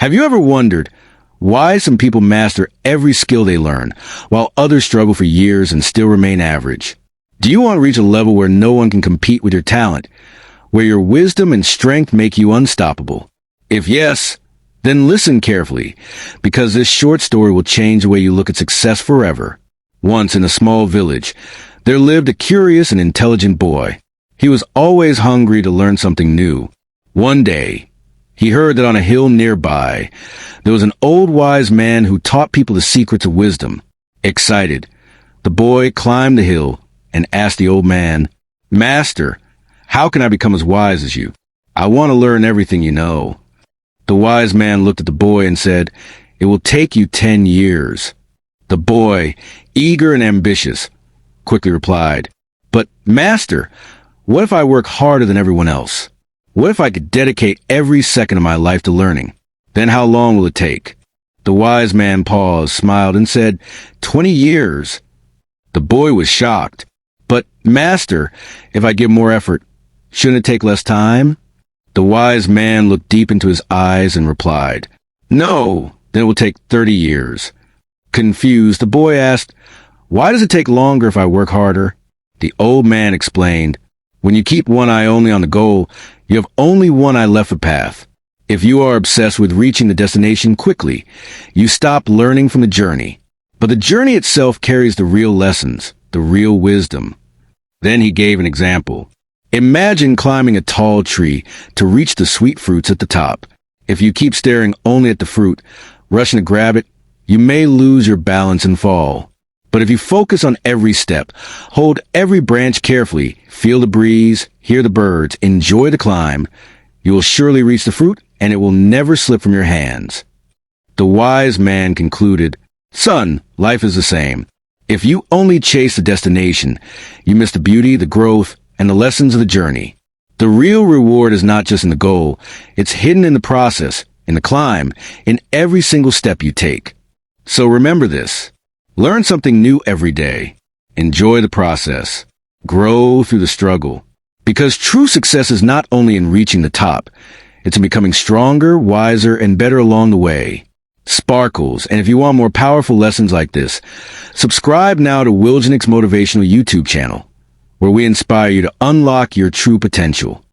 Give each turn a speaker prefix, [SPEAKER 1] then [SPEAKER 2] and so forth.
[SPEAKER 1] Have you ever wondered why some people master every skill they learn, while others struggle for years and still remain average? Do you want to reach a level where no one can compete with your talent, where your wisdom and strength make you unstoppable? If yes, then listen carefully, because this short story will change the way you look at success forever. Once in a small village, there lived a curious and intelligent boy. He was always hungry to learn something new. One day, he heard that on a hill nearby, there was an old wise man who taught people the secrets of wisdom. Excited, the boy climbed the hill and asked the old man, "Master, how can I become as wise as you? I want to learn everything you know." The wise man looked at the boy and said, "It will take you 10 years. The boy, eager and ambitious, quickly replied, "But, Master, what if I work harder than everyone else? What if I could dedicate every second of my life to learning? Then how long will it take?" The wise man paused, smiled, and said, 20 years. The boy was shocked. "But, Master, if I give more effort, shouldn't it take less time?" The wise man looked deep into his eyes and replied, "No, then it will take 30 years. Confused, the boy asked, "Why does it take longer if I work harder?" The old man explained, "When you keep one eye only on the goal, you have only one eye left of the path. If you are obsessed with reaching the destination quickly, you stop learning from the journey. But the journey itself carries the real lessons, the real wisdom." Then he gave an example. Imagine climbing a tall tree to reach the sweet fruits at the top. If you keep staring only at the fruit, rushing to grab it, you may lose your balance and fall. But if you focus on every step, hold every branch carefully, feel the breeze, hear the birds, enjoy the climb, you will surely reach the fruit and it will never slip from your hands. The wise man concluded, "Son, life is the same. If you only chase the destination, you miss the beauty, the growth, and the lessons of the journey. The real reward is not just in the goal, it's hidden in the process, in the climb, in every single step you take." So remember this. Learn something new every day. Enjoy the process. Grow through the struggle. Because true success is not only in reaching the top, it's in becoming stronger, wiser, and better along the way. Sparkles, and if you want more powerful lessons like this, subscribe now to Willgenix Motivational YouTube channel, where we inspire you to unlock your true potential.